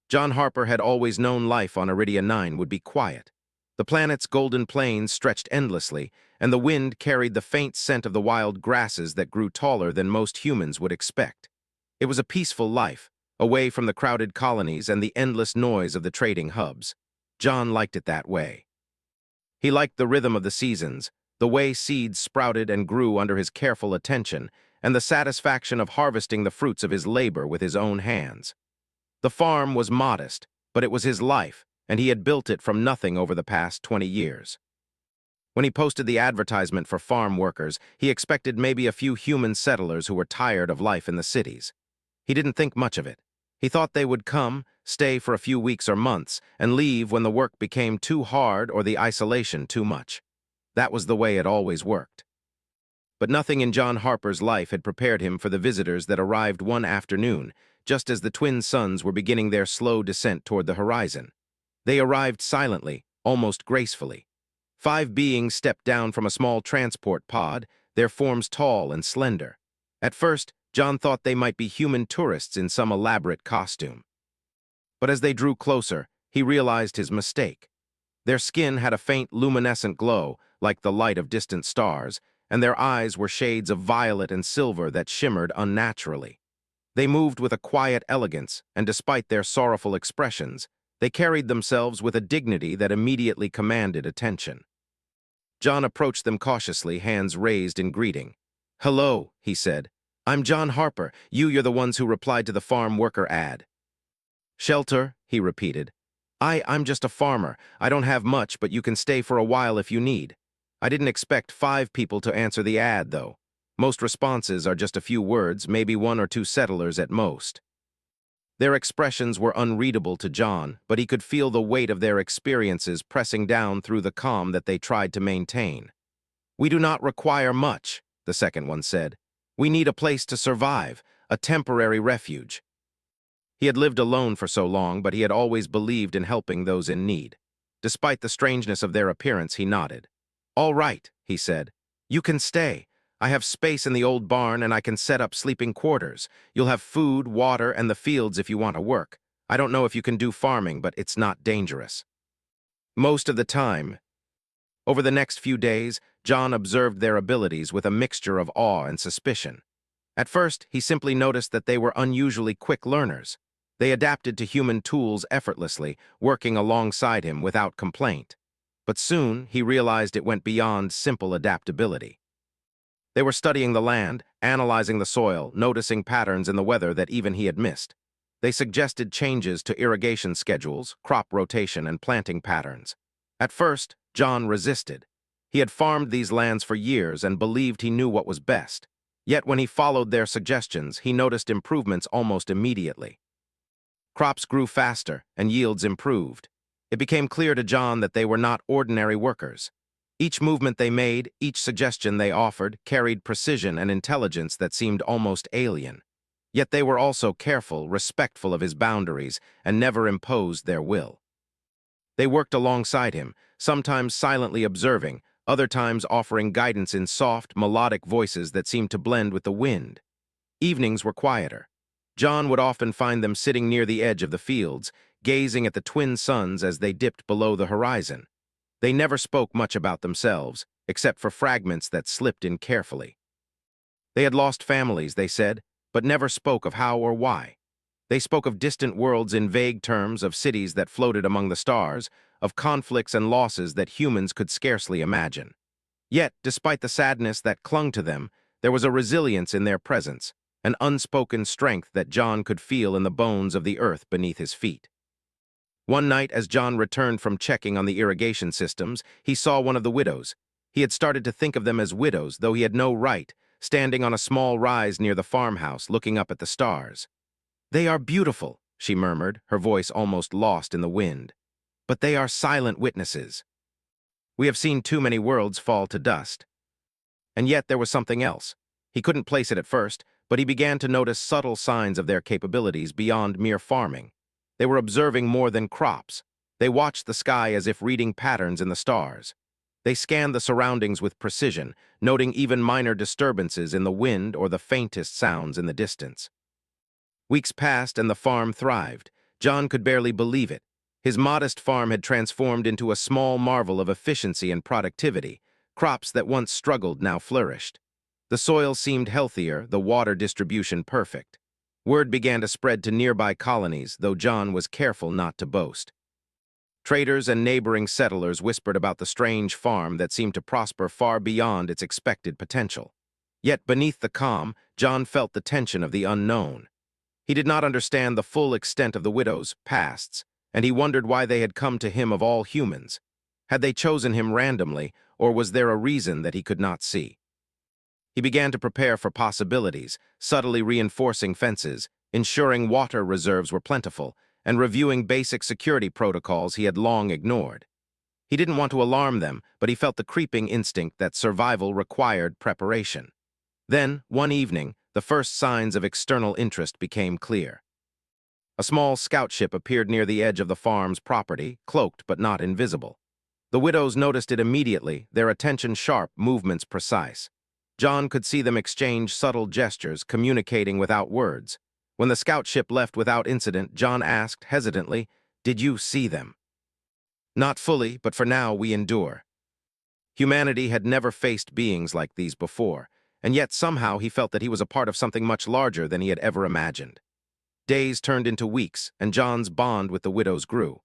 John Harper had always known life on Iridia 9 would be quiet. The planet's golden plains stretched endlessly, and the wind carried the faint scent of the wild grasses that grew taller than most humans would expect. It was a peaceful life, away from the crowded colonies and the endless noise of the trading hubs. John liked it that way. He liked the rhythm of the seasons, the way seeds sprouted and grew under his careful attention, and the satisfaction of harvesting the fruits of his labor with his own hands. The farm was modest, but it was his life, and he had built it from nothing over the past 20 years. When he posted the advertisement for farm workers, he expected maybe a few human settlers who were tired of life in the cities. He didn't think much of it. He thought they would come, stay for a few weeks or months, and leave when the work became too hard or the isolation too much. That was the way it always worked. But nothing in John Harper's life had prepared him for the visitors that arrived one afternoon, just as the twin suns were beginning their slow descent toward the horizon. They arrived silently, almost gracefully. 5 beings stepped down from a small transport pod, their forms tall and slender. At first, John thought they might be human tourists in some elaborate costume. But as they drew closer, he realized his mistake. Their skin had a faint luminescent glow, like the light of distant stars, and their eyes were shades of violet and silver that shimmered unnaturally. They moved with a quiet elegance, and despite their sorrowful expressions, they carried themselves with a dignity that immediately commanded attention. John approached them cautiously, hands raised in greeting. "Hello," he said. "I'm John Harper. You're the ones who replied to the farm worker ad." "Shelter," he repeated. I'm just a farmer. I don't have much, but you can stay for a while if you need." I didn't expect 5 people to answer the ad, though. Most responses are just a few words, maybe 1 or 2 settlers at most. Their expressions were unreadable to John, but he could feel the weight of their experiences pressing down through the calm that they tried to maintain. "We do not require much," the second one said. "We need a place to survive, a temporary refuge." He had lived alone for so long, but he had always believed in helping those in need. Despite the strangeness of their appearance, he nodded. "All right," he said. "You can stay. I have space in the old barn and I can set up sleeping quarters. You'll have food, water, and the fields if you want to work. I don't know if you can do farming, but it's not dangerous." Most of the time. Over the next few days, John observed their abilities with a mixture of awe and suspicion. At first, he simply noticed that they were unusually quick learners. They adapted to human tools effortlessly, working alongside him without complaint. But soon, he realized it went beyond simple adaptability. They were studying the land, analyzing the soil, noticing patterns in the weather that even he had missed. They suggested changes to irrigation schedules, crop rotation, and planting patterns. At first, John resisted. He had farmed these lands for years and believed he knew what was best. Yet when he followed their suggestions, he noticed improvements almost immediately. Crops grew faster, and yields improved. It became clear to John that they were not ordinary workers. Each movement they made, each suggestion they offered, carried precision and intelligence that seemed almost alien. Yet they were also careful, respectful of his boundaries, and never imposed their will. They worked alongside him, sometimes silently observing, other times offering guidance in soft, melodic voices that seemed to blend with the wind. Evenings were quieter. John would often find them sitting near the edge of the fields, gazing at the twin suns as they dipped below the horizon. They never spoke much about themselves, except for fragments that slipped in carefully. They had lost families, they said, but never spoke of how or why. They spoke of distant worlds in vague terms, of cities that floated among the stars, of conflicts and losses that humans could scarcely imagine. Yet, despite the sadness that clung to them, there was a resilience in their presence, an unspoken strength that John could feel in the bones of the earth beneath his feet. One night, as John returned from checking on the irrigation systems, he saw one of the widows. He had started to think of them as widows, though he had no right, standing on a small rise near the farmhouse, looking up at the stars. "They are beautiful," she murmured, her voice almost lost in the wind. "But they are silent witnesses. We have seen too many worlds fall to dust." And yet there was something else. He couldn't place it at first, but he began to notice subtle signs of their capabilities beyond mere farming. They were observing more than crops. They watched the sky as if reading patterns in the stars. They scanned the surroundings with precision, noting even minor disturbances in the wind or the faintest sounds in the distance. Weeks passed and the farm thrived. John could barely believe it. His modest farm had transformed into a small marvel of efficiency and productivity. Crops that once struggled now flourished. The soil seemed healthier, the water distribution perfect. Word began to spread to nearby colonies, though John was careful not to boast. Traders and neighboring settlers whispered about the strange farm that seemed to prosper far beyond its expected potential. Yet beneath the calm, John felt the tension of the unknown. He did not understand the full extent of the widow's pasts, and he wondered why they had come to him of all humans. Had they chosen him randomly, or was there a reason that he could not see? He began to prepare for possibilities, subtly reinforcing fences, ensuring water reserves were plentiful, and reviewing basic security protocols he had long ignored. He didn't want to alarm them, but he felt the creeping instinct that survival required preparation. Then, one evening, the first signs of external interest became clear. A small scout ship appeared near the edge of the farm's property, cloaked but not invisible. The widows noticed it immediately, their attention sharp, movements precise. John could see them exchange subtle gestures, communicating without words. When the scout ship left without incident, John asked, hesitantly, "Did you see them?" "Not fully, but for now we endure." Humanity had never faced beings like these before, and yet somehow he felt that he was a part of something much larger than he had ever imagined. Days turned into weeks, and John's bond with the widows grew.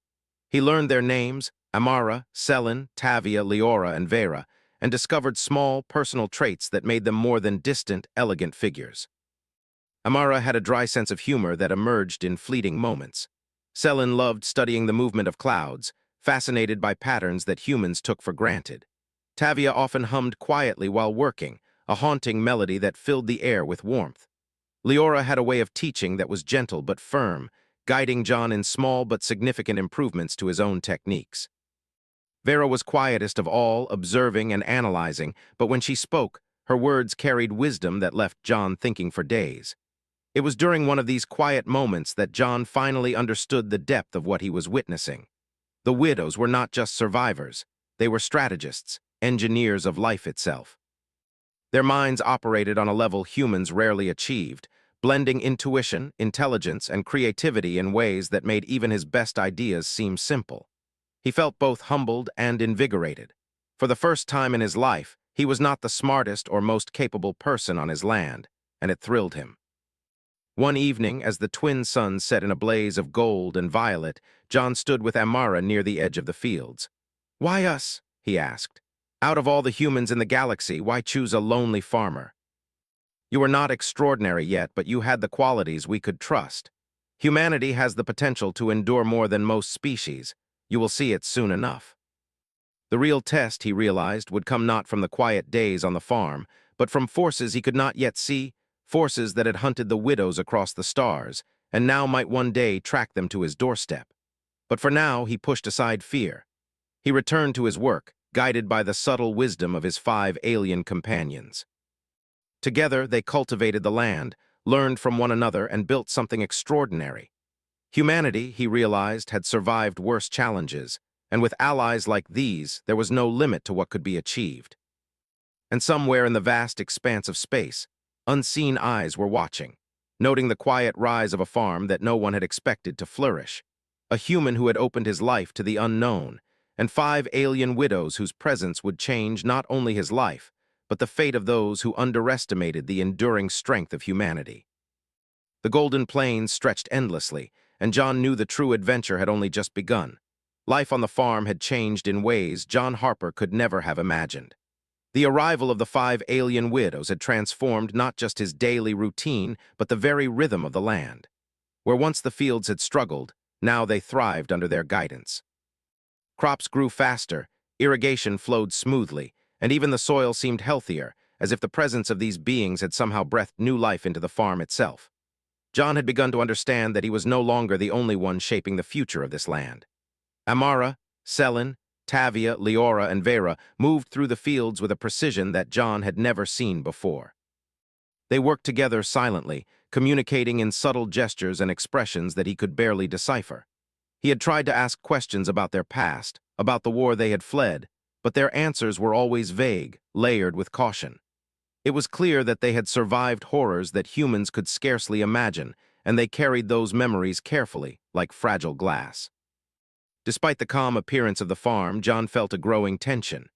He learned their names, Amara, Selin, Tavia, Leora, and Vera, and discovered small, personal traits that made them more than distant, elegant figures. Amara had a dry sense of humor that emerged in fleeting moments. Selin loved studying the movement of clouds, fascinated by patterns that humans took for granted. Tavia often hummed quietly while working, a haunting melody that filled the air with warmth. Leora had a way of teaching that was gentle but firm, guiding John in small but significant improvements to his own techniques. Vera was quietest of all, observing and analyzing, but when she spoke, her words carried wisdom that left John thinking for days. It was during one of these quiet moments that John finally understood the depth of what he was witnessing. The widows were not just survivors, they were strategists, engineers of life itself. Their minds operated on a level humans rarely achieved, blending intuition, intelligence, and creativity in ways that made even his best ideas seem simple. He felt both humbled and invigorated. For the first time in his life, he was not the smartest or most capable person on his land, and it thrilled him. One evening, as the twin suns set in a blaze of gold and violet, John stood with Amara near the edge of the fields. "Why us?" he asked. "Out of all the humans in the galaxy, why choose a lonely farmer? You are not extraordinary yet, but you had the qualities we could trust. Humanity has the potential to endure more than most species. You will see it soon enough." The real test, he realized, would come not from the quiet days on the farm, but from forces he could not yet see, forces that had hunted the widows across the stars, and now might one day track them to his doorstep. But for now, he pushed aside fear. He returned to his work, guided by the subtle wisdom of his 5 alien companions. Together, they cultivated the land, learned from one another, and built something extraordinary. Humanity, he realized, had survived worse challenges, and with allies like these, there was no limit to what could be achieved. And somewhere in the vast expanse of space, unseen eyes were watching, noting the quiet rise of a farm that no one had expected to flourish, a human who had opened his life to the unknown, and 5 alien widows whose presence would change not only his life, but the fate of those who underestimated the enduring strength of humanity. The Golden Plains stretched endlessly, and John knew the true adventure had only just begun. Life on the farm had changed in ways John Harper could never have imagined. The arrival of the 5 alien widows had transformed not just his daily routine, but the very rhythm of the land. Where once the fields had struggled, now they thrived under their guidance. Crops grew faster, irrigation flowed smoothly, and even the soil seemed healthier, as if the presence of these beings had somehow breathed new life into the farm itself. John had begun to understand that he was no longer the only one shaping the future of this land. Amara, Selin, Tavia, Leora, and Vera moved through the fields with a precision that John had never seen before. They worked together silently, communicating in subtle gestures and expressions that he could barely decipher. He had tried to ask questions about their past, about the war they had fled, but their answers were always vague, layered with caution. It was clear that they had survived horrors that humans could scarcely imagine, and they carried those memories carefully, like fragile glass. Despite the calm appearance of the farm, John felt a growing tension.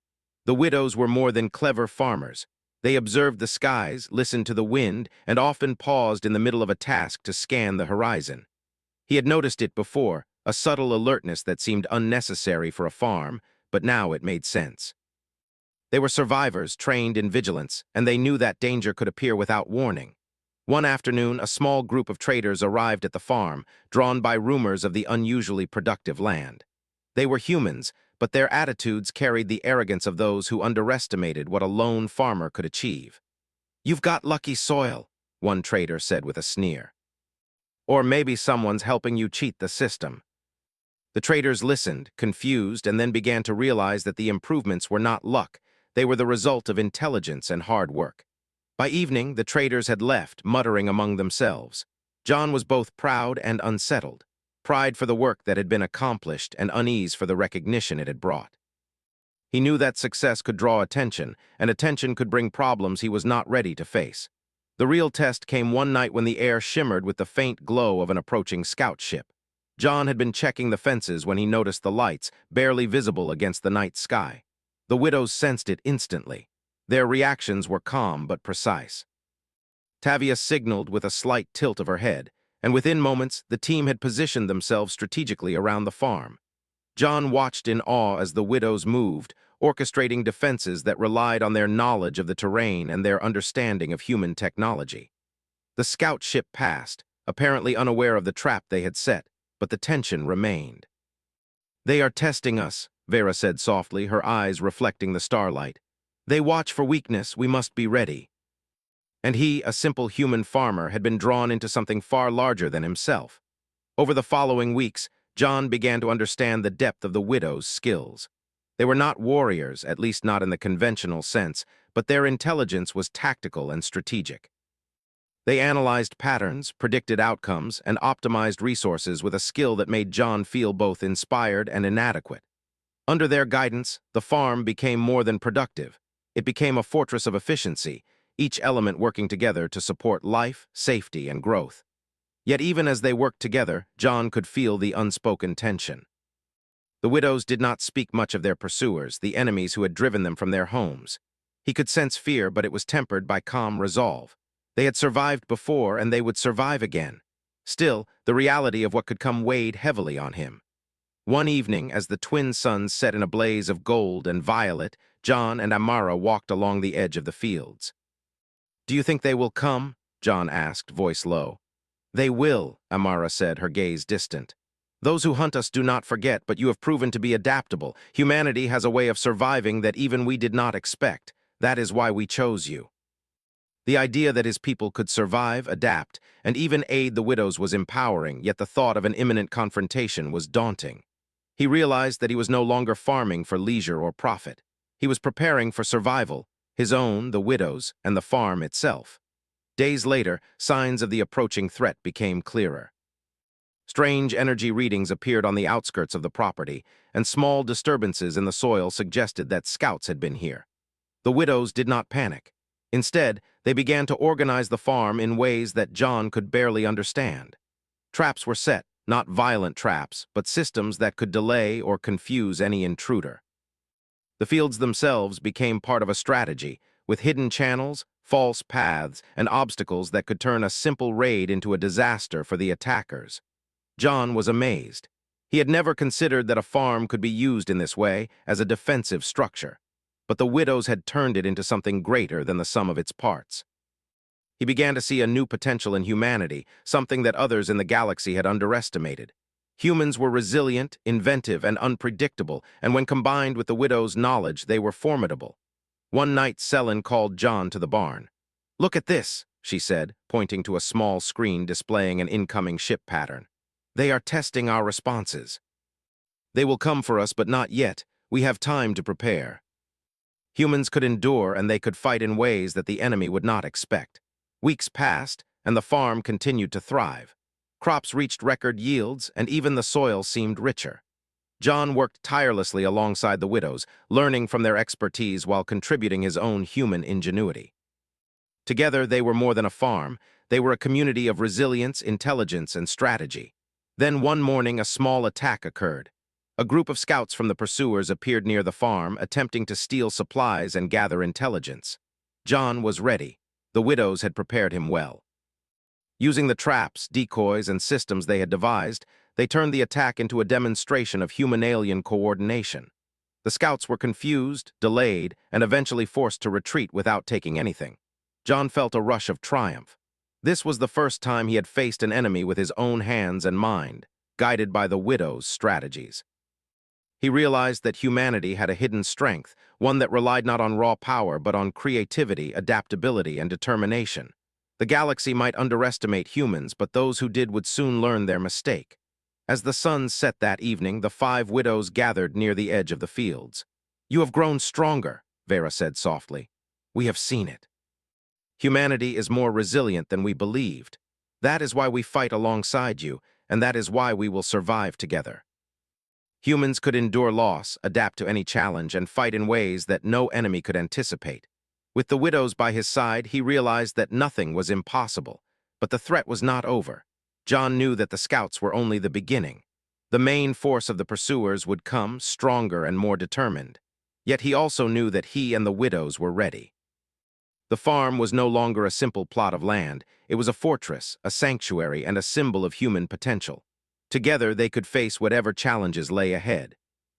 The widows were more than clever farmers. They observed the skies, listened to the wind, and often paused in the middle of a task to scan the horizon. He had noticed it before, a subtle alertness that seemed unnecessary for a farm, but now it made sense. They were survivors trained in vigilance, and they knew that danger could appear without warning. One afternoon, a small group of traders arrived at the farm, drawn by rumors of the unusually productive land. They were humans, but their attitudes carried the arrogance of those who underestimated what a lone farmer could achieve. "You've got lucky soil," one trader said with a sneer. "Or maybe someone's helping you cheat the system." The traders listened, confused, and then began to realize that the improvements were not luck. They were the result of intelligence and hard work. By evening, the traders had left, muttering among themselves. John was both proud and unsettled, pride for the work that had been accomplished and unease for the recognition it had brought. He knew that success could draw attention, and attention could bring problems he was not ready to face. The real test came one night when the air shimmered with the faint glow of an approaching scout ship. John had been checking the fences when he noticed the lights, barely visible against the night sky. The widows sensed it instantly. Their reactions were calm but precise. Tavia signaled with a slight tilt of her head, and within moments, the team had positioned themselves strategically around the farm. John watched in awe as the widows moved, orchestrating defenses that relied on their knowledge of the terrain and their understanding of human technology. The scout ship passed, apparently unaware of the trap they had set, but the tension remained. "They are testing us," Vera said softly, her eyes reflecting the starlight. "They watch for weakness, we must be ready." And he, a simple human farmer, had been drawn into something far larger than himself. Over the following weeks, John began to understand the depth of the widows' skills. They were not warriors, at least not in the conventional sense, but their intelligence was tactical and strategic. They analyzed patterns, predicted outcomes, and optimized resources with a skill that made John feel both inspired and inadequate. Under their guidance, the farm became more than productive. It became a fortress of efficiency, each element working together to support life, safety, and growth. Yet even as they worked together, John could feel the unspoken tension. The widows did not speak much of their pursuers, the enemies who had driven them from their homes. He could sense fear, but it was tempered by calm resolve. They had survived before, and they would survive again. Still, the reality of what could come weighed heavily on him. One evening, as the twin suns set in a blaze of gold and violet, John and Amara walked along the edge of the fields. "Do you think they will come?" John asked, voice low. "They will," Amara said, her gaze distant. "Those who hunt us do not forget, but you have proven to be adaptable. Humanity has a way of surviving that even we did not expect. That is why we chose you." The idea that his people could survive, adapt, and even aid the widows was empowering, yet the thought of an imminent confrontation was daunting. He realized that he was no longer farming for leisure or profit. He was preparing for survival, his own, the widows, and the farm itself. Days later, signs of the approaching threat became clearer. Strange energy readings appeared on the outskirts of the property, and small disturbances in the soil suggested that scouts had been here. The widows did not panic. Instead, they began to organize the farm in ways that John could barely understand. Traps were set, not violent traps, but systems that could delay or confuse any intruder. The fields themselves became part of a strategy, with hidden channels, false paths, and obstacles that could turn a simple raid into a disaster for the attackers. John was amazed. He had never considered that a farm could be used in this way, as a defensive structure. But the widows had turned it into something greater than the sum of its parts. He began to see a new potential in humanity, something that others in the galaxy had underestimated. Humans were resilient, inventive, and unpredictable, and when combined with the widow's knowledge, they were formidable. One night, Selin called John to the barn. "Look at this," she said, pointing to a small screen displaying an incoming ship pattern. "They are testing our responses. They will come for us, but not yet. We have time to prepare." Humans could endure, and they could fight in ways that the enemy would not expect. Weeks passed, and the farm continued to thrive. Crops reached record yields, and even the soil seemed richer. John worked tirelessly alongside the widows, learning from their expertise while contributing his own human ingenuity. Together, they were more than a farm. They were a community of resilience, intelligence, and strategy. Then one morning, a small attack occurred. A group of scouts from the pursuers appeared near the farm, attempting to steal supplies and gather intelligence. John was ready. The widows had prepared him well. Using the traps, decoys, and systems they had devised, they turned the attack into a demonstration of human-alien coordination. The scouts were confused, delayed, and eventually forced to retreat without taking anything. John felt a rush of triumph. This was the first time he had faced an enemy with his own hands and mind, guided by the widow's strategies. He realized that humanity had a hidden strength, one that relied not on raw power but on creativity, adaptability, and determination. The galaxy might underestimate humans, but those who did would soon learn their mistake. As the sun set that evening, the 5 widows gathered near the edge of the fields. "You have grown stronger," Vera said softly. "We have seen it. Humanity is more resilient than we believed. That is why we fight alongside you, and that is why we will survive together." Humans could endure loss, adapt to any challenge, and fight in ways that no enemy could anticipate. With the widows by his side, he realized that nothing was impossible. But the threat was not over. John knew that the scouts were only the beginning. The main force of the pursuers would come, stronger and more determined. Yet he also knew that he and the widows were ready. The farm was no longer a simple plot of land. It was a fortress, a sanctuary, and a symbol of human potential. Together, they could face whatever challenges lay ahead.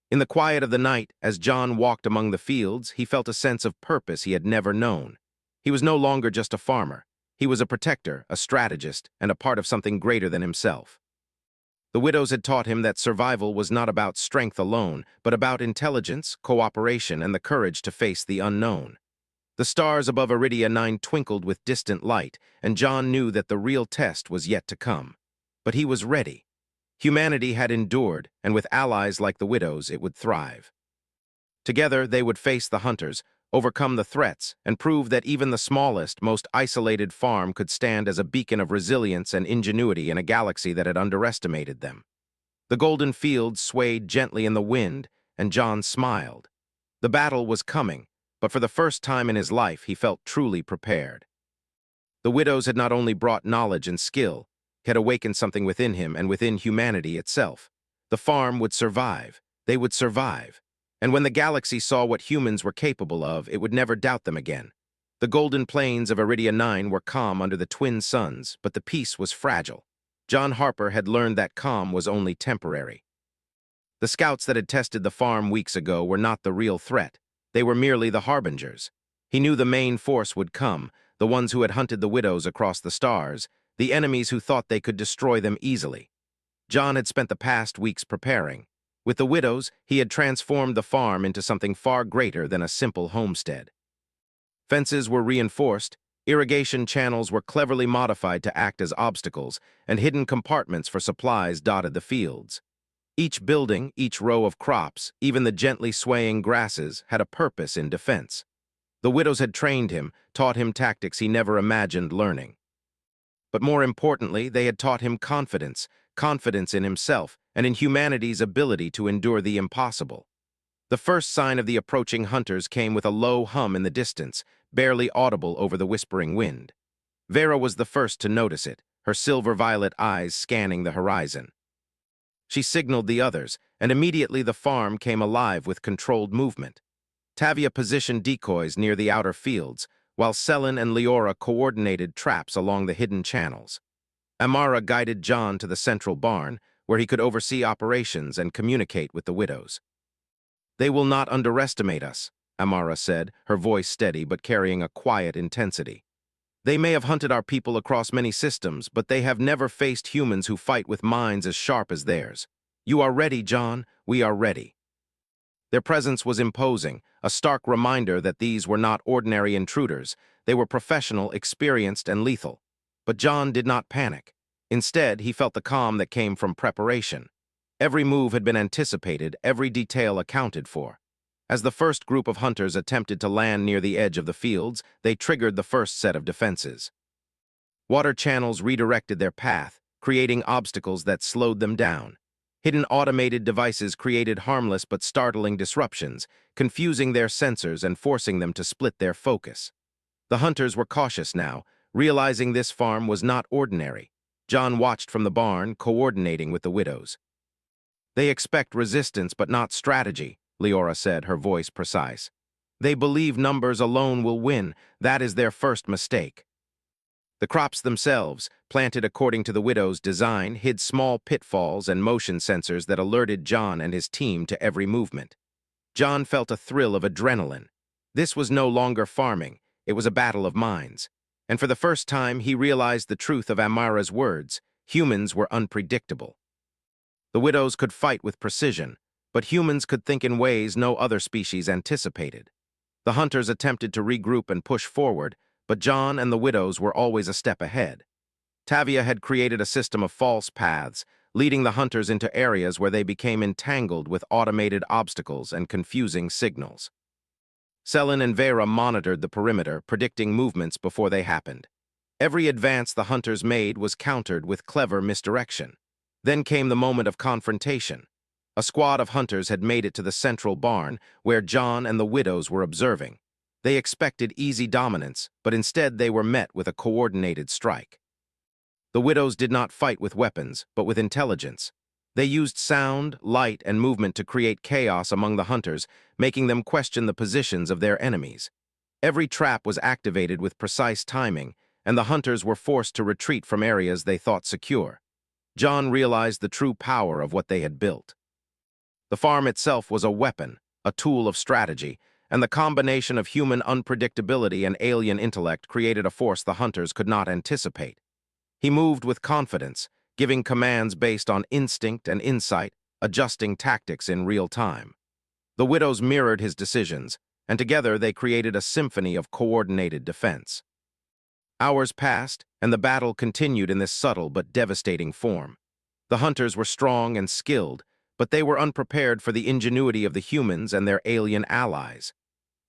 In the quiet of the night, as John walked among the fields, he felt a sense of purpose he had never known. He was no longer just a farmer. He was a protector, a strategist, and a part of something greater than himself. The widows had taught him that survival was not about strength alone, but about intelligence, cooperation, and the courage to face the unknown. The stars above Iridia 9 twinkled with distant light, and John knew that the real test was yet to come. But he was ready. Humanity had endured, and with allies like the widows, it would thrive. Together, they would face the hunters, overcome the threats, and prove that even the smallest, most isolated farm could stand as a beacon of resilience and ingenuity in a galaxy that had underestimated them. The golden fields swayed gently in the wind, and John smiled. The battle was coming, but for the first time in his life, he felt truly prepared. The widows had not only brought knowledge and skill, had awakened something within him and within humanity itself. The farm would survive. They would survive. And when the galaxy saw what humans were capable of, it would never doubt them again. The golden plains of Iridia 9 were calm under the twin suns, but the peace was fragile. John Harper had learned that calm was only temporary. The scouts that had tested the farm weeks ago were not the real threat. They were merely the harbingers. He knew the main force would come, the ones who had hunted the widows across the stars, the enemies who thought they could destroy them easily. John had spent the past weeks preparing. With the widows, he had transformed the farm into something far greater than a simple homestead. Fences were reinforced, irrigation channels were cleverly modified to act as obstacles, and hidden compartments for supplies dotted the fields. Each building, each row of crops, even the gently swaying grasses, had a purpose in defense. The widows had trained him, taught him tactics he never imagined learning. But more importantly, they had taught him confidence in himself, and in humanity's ability to endure the impossible. The first sign of the approaching hunters came with a low hum in the distance, barely audible over the whispering wind. Vera was the first to notice it, her silver-violet eyes scanning the horizon. She signaled the others, and immediately the farm came alive with controlled movement. Tavia positioned decoys near the outer fields, while Selin and Leora coordinated traps along the hidden channels. Amara guided John to the central barn, where he could oversee operations and communicate with the widows. "They will not underestimate us," Amara said, her voice steady but carrying a quiet intensity. "They may have hunted our people across many systems, but they have never faced humans who fight with minds as sharp as theirs. You are ready, John. We are ready." Their presence was imposing, a stark reminder that these were not ordinary intruders. They were professional, experienced, and lethal. But John did not panic. Instead, he felt the calm that came from preparation. Every move had been anticipated, every detail accounted for. As the first group of hunters attempted to land near the edge of the fields, they triggered the first set of defenses. Water channels redirected their path, creating obstacles that slowed them down. Hidden automated devices created harmless but startling disruptions, confusing their sensors and forcing them to split their focus. The hunters were cautious now, realizing this farm was not ordinary. John watched from the barn, coordinating with the widows. "They expect resistance but not strategy," Leora said, her voice precise. "They believe numbers alone will win. That is their first mistake." The crops themselves, planted according to the widow's design, hid small pitfalls and motion sensors that alerted John and his team to every movement. John felt a thrill of adrenaline. This was no longer farming, it was a battle of minds. And for the first time, he realized the truth of Amara's words: humans were unpredictable. The widows could fight with precision, but humans could think in ways no other species anticipated. The hunters attempted to regroup and push forward, but John and the widows were always a step ahead. Tavia had created a system of false paths, leading the hunters into areas where they became entangled with automated obstacles and confusing signals. Selin and Vera monitored the perimeter, predicting movements before they happened. Every advance the hunters made was countered with clever misdirection. Then came the moment of confrontation. A squad of hunters had made it to the central barn, where John and the widows were observing. They expected easy dominance, but instead they were met with a coordinated strike. The widows did not fight with weapons, but with intelligence. They used sound, light, and movement to create chaos among the hunters, making them question the positions of their enemies. Every trap was activated with precise timing, and the hunters were forced to retreat from areas they thought secure. John realized the true power of what they had built. The farm itself was a weapon, a tool of strategy, and the combination of human unpredictability and alien intellect created a force the hunters could not anticipate. He moved with confidence, giving commands based on instinct and insight, adjusting tactics in real time. The widows mirrored his decisions, and together they created a symphony of coordinated defense. Hours passed, and the battle continued in this subtle but devastating form. The hunters were strong and skilled, but they were unprepared for the ingenuity of the humans and their alien allies.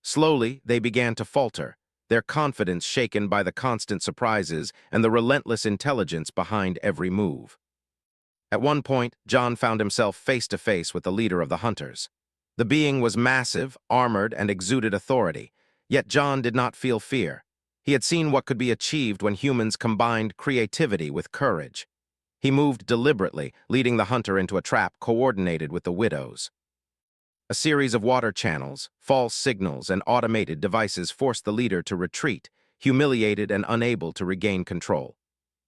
Slowly, they began to falter, their confidence shaken by the constant surprises and the relentless intelligence behind every move. At one point, John found himself face to face with the leader of the hunters. The being was massive, armored, and exuded authority, yet John did not feel fear. He had seen what could be achieved when humans combined creativity with courage. He moved deliberately, leading the hunter into a trap coordinated with the widows. A series of water channels, false signals, and automated devices forced the leader to retreat, humiliated and unable to regain control.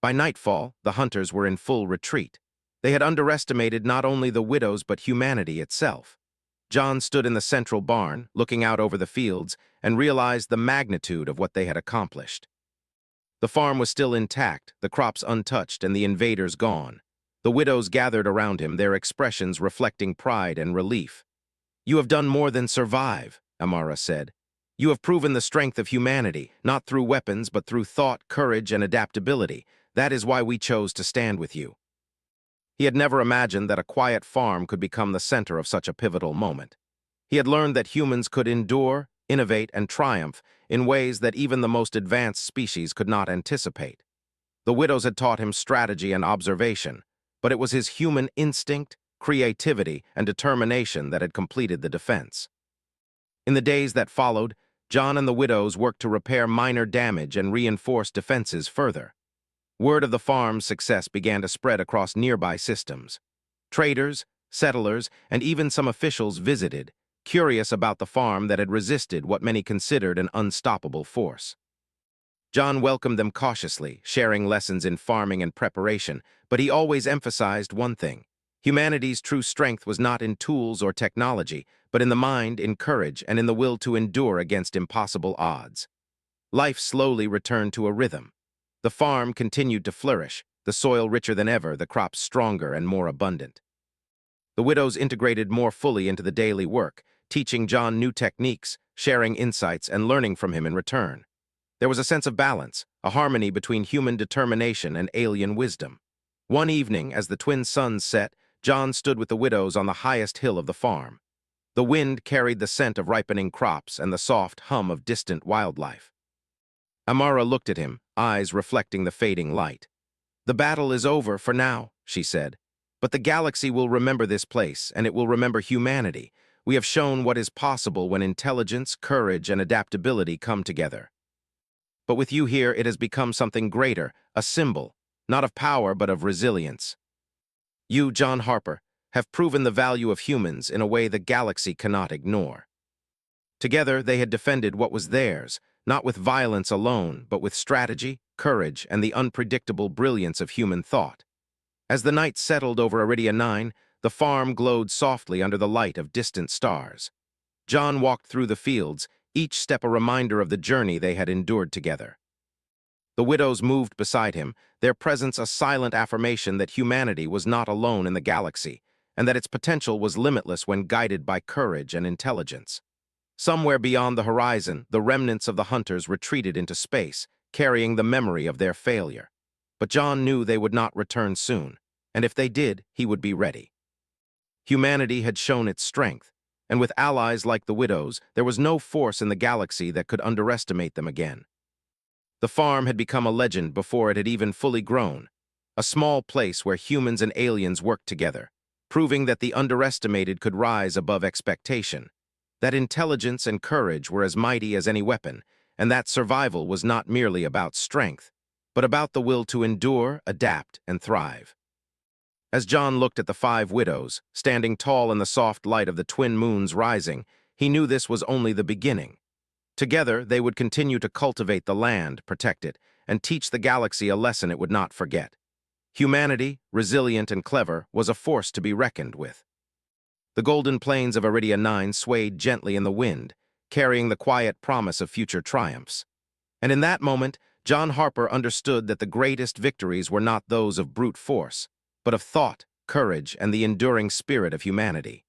By nightfall, the hunters were in full retreat. They had underestimated not only the widows but humanity itself. John stood in the central barn, looking out over the fields, and realized the magnitude of what they had accomplished. The farm was still intact, the crops untouched, and the invaders gone. The widows gathered around him, their expressions reflecting pride and relief. "You have done more than survive," Amara said. "You have proven the strength of humanity, not through weapons but through thought, courage, and adaptability. That is why we chose to stand with you." He had never imagined that a quiet farm could become the center of such a pivotal moment. He had learned that humans could endure, innovate, and triumph in ways that even the most advanced species could not anticipate. The widows had taught him strategy and observation, but it was his human instinct, creativity, and determination that had completed the defense. In the days that followed, John and the widows worked to repair minor damage and reinforce defenses further. Word of the farm's success began to spread across nearby systems. Traders, settlers, and even some officials visited, curious about the farm that had resisted what many considered an unstoppable force. John welcomed them cautiously, sharing lessons in farming and preparation, but he always emphasized one thing: humanity's true strength was not in tools or technology, but in the mind, in courage, and in the will to endure against impossible odds. Life slowly returned to a rhythm. The farm continued to flourish, the soil richer than ever, the crops stronger and more abundant. The widows integrated more fully into the daily work, teaching John new techniques, sharing insights, and learning from him in return. There was a sense of balance, a harmony between human determination and alien wisdom. One evening, as the twin suns set, John stood with the widows on the highest hill of the farm. The wind carried the scent of ripening crops and the soft hum of distant wildlife. Amara looked at him, eyes reflecting the fading light. "The battle is over for now," she said. "But the galaxy will remember this place, and it will remember humanity. We have shown what is possible when intelligence, courage, and adaptability come together." But with you here, it has become something greater, a symbol, not of power but of resilience. You, John Harper, have proven the value of humans in a way the galaxy cannot ignore. Together, they had defended what was theirs, not with violence alone, but with strategy, courage, and the unpredictable brilliance of human thought. As the night settled over Iridia 9, the farm glowed softly under the light of distant stars. John walked through the fields, each step a reminder of the journey they had endured together. The widows moved beside him, their presence a silent affirmation that humanity was not alone in the galaxy, and that its potential was limitless when guided by courage and intelligence. Somewhere beyond the horizon, the remnants of the hunters retreated into space, carrying the memory of their failure. But John knew they would not return soon, and if they did, he would be ready. Humanity had shown its strength, and with allies like the widows, there was no force in the galaxy that could underestimate them again. The farm had become a legend before it had even fully grown, a small place where humans and aliens worked together, proving that the underestimated could rise above expectation, that intelligence and courage were as mighty as any weapon, and that survival was not merely about strength, but about the will to endure, adapt, and thrive. As John looked at the 5 widows, standing tall in the soft light of the twin moons rising, he knew this was only the beginning. Together, they would continue to cultivate the land, protect it, and teach the galaxy a lesson it would not forget. Humanity, resilient and clever, was a force to be reckoned with. The golden plains of Iridia 9 swayed gently in the wind, carrying the quiet promise of future triumphs. And in that moment, John Harper understood that the greatest victories were not those of brute force, but of thought, courage, and the enduring spirit of humanity.